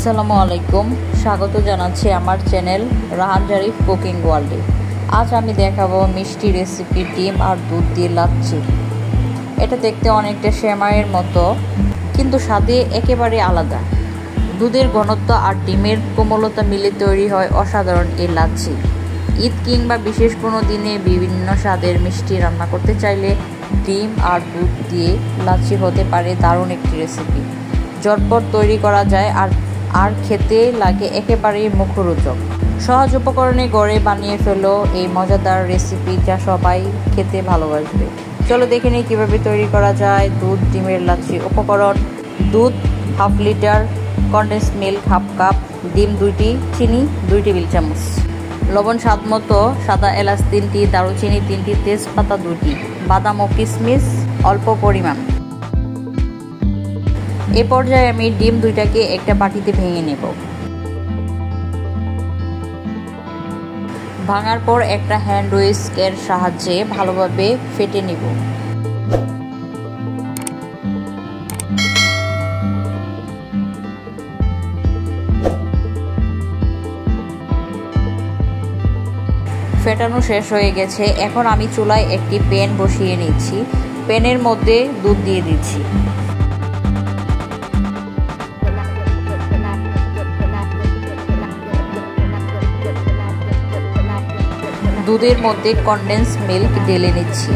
আসসালামু আলাইকুম, স্বাগত জানাচ্ছি আমার চ্যানেল রাহান জারিফ কুকিং ওয়ার্ল্ডে। আজ আমি দেখাবো মিষ্টি রেসিপি ডিম আর দুধ দিয়ে লাচ্ছি। এটা দেখতে অনেকটা সেমাইয়ের মতো, কিন্তু স্বাদে একেবারে আলাদা। দুধের ঘনত্ব আর ডিমের কোমলতা মিলে তৈরি হয় অসাধারণ এই লাচ্ছি। ঈদ কিংবা বিশেষ কোনো দিনে বিভিন্ন স্বাদের মিষ্টি রান্না করতে চাইলে ডিম আর দুধ দিয়ে লাচ্ছি হতে পারে দারুণ একটি রেসিপি। ঝটপট তৈরি করা যায় আর খেতে লাগে একেবারেই মুখরোচক। সহজ উপকরণে গড়ে বানিয়ে ফেলো এই মজাদার রেসিপি, যা সবাই খেতে ভালোবাসবে। চলো দেখে নিই কীভাবে তৈরি করা যায় দুধ ডিমের লাচ্ছি। উপকরণ: দুধ half litre, condensed milk half cup, ডিম 2টি, চিনি 2 টেবিল চামচ, লবণ স্বাদ মতো, সাদা এলাচ 3টি, দারুচিনি 3টি, তেজপাতা 2টি, বাদাম ও কিশমিশ অল্প পরিমাণ। এ পর্যায়ে আমি ডিম 2টাকে একটা বাটিতে ভেঙে নেব। ভাঙার পর একটা হ্যান্ড হুইস্কের সাহায্যে ভালোভাবে ফেটে নেব। ফেটানো শেষ হয়ে গেছে। এখন আমি চুলায় একটি প্যান বসিয়ে নিচ্ছি। প্যানের মধ্যে দুধ দিয়ে দিচ্ছি। দুধের মধ্যে কনডেন্স মিল্ক ঢেলে নিচ্ছি।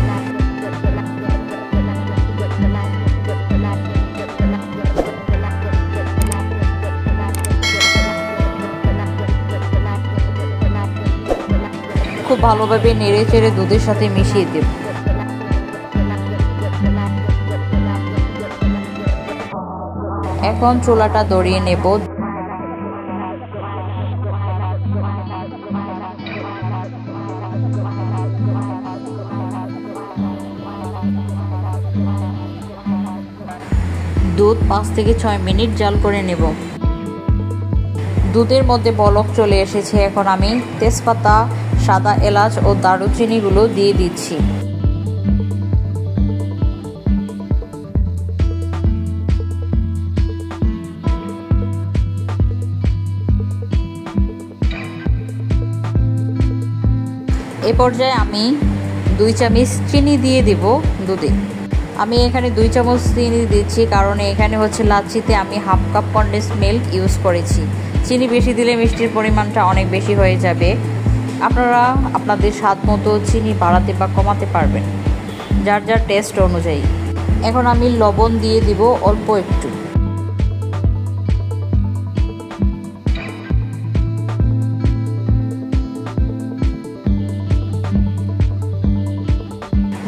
খুব ভালোভাবে নেড়ে চেড়ে দুধের সাথে মিশিয়ে দেব। এখন চুলাটা ধরিয়ে নেব। দুধ 5 থেকে 6 মিনিট জাল করে নেব। দুধের মধ্যে বলক চলে এসেছে। এখন আমি তেজপাতা, সাদা এলাচ ও দারুচিনিগুলো দিয়ে দিচ্ছি। এ পর্যায়ে আমি 2 চামচ চিনি দিয়ে দেব দুধে। আমি এখানে 2 চামচ চিনি দিচ্ছি, কারণ এখানে হচ্ছে লাচ্ছিতে আমি half cup condensed milk use করেছি। চিনি বেশি দিলে মিষ্টির পরিমাণটা অনেক বেশি হয়ে যাবে। আপনারা আপনাদের স্বাদ মতো চিনি বাড়াতে বা কমাতে পারবেন, যার যার টেস্ট অনুযায়ী। এখন আমি লবণ দিয়ে দিব অল্প একটু।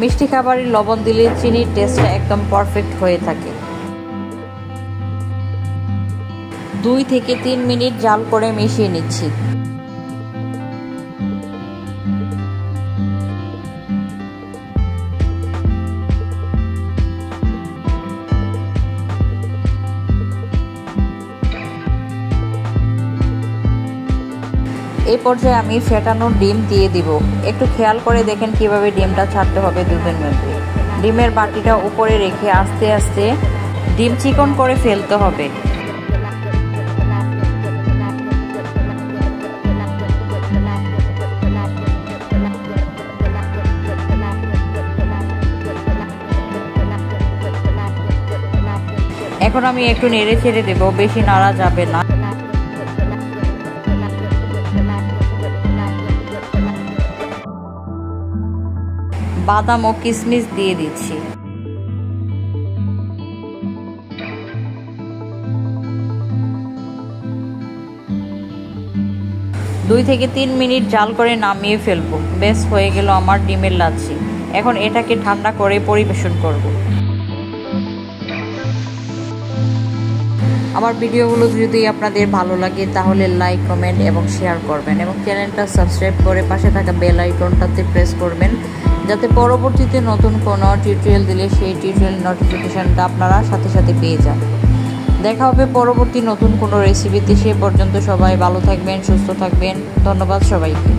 মিষ্টি খাবারে লবণ দিলে চিনির টেস্টটা একদম পারফেক্ট হয়ে থাকে। 2 থেকে 3 মিনিট জাল করে মিশিয়ে নিচ্ছি। এই পর্যায়ে আমি ফেটানো ডিম দিয়ে দিব। একটু খেয়াল করে দেখেন কিভাবে ডিমটা ছাড়তে হবে দুধের মধ্যে। ডিমের বাটিটা উপরে রেখে আস্তে আস্তে ডিম চিকন করে ফেলতে হবে। এখন আমি একটু নেড়ে ছেড়ে দেব, বেশি নাড়া যাবে না। বাদাম ও কিশমিশ দিয়ে দিচ্ছি। 2 থেকে 3 মিনিট জাল করে নামিয়ে ফেলবো। বেশ, হয়ে গেল আমার ডিমের লাচ্ছি। এখন এটাকে ঠান্ডা করে পরিবেশন করব। আমার ভিডিওগুলো যদি আপনাদের ভালো লাগে তাহলে লাইক, কমেন্ট এবং শেয়ার করবেন, এবং চ্যানেলটা সাবস্ক্রাইব করে পাশে থাকা বেল আইকনটাতে প্রেস করবেন, যাতে পরবর্তীতে নতুন কোনো টিউটোরিয়াল দিলে সেই টিউটোরিয়াল নোটিফিকেশানটা আপনারা সাথে সাথে পেয়ে যান। দেখা হবে পরবর্তী নতুন কোনো রেসিপিতে। সে পর্যন্ত সবাই ভালো থাকবেন, সুস্থ থাকবেন। ধন্যবাদ সবাইকে।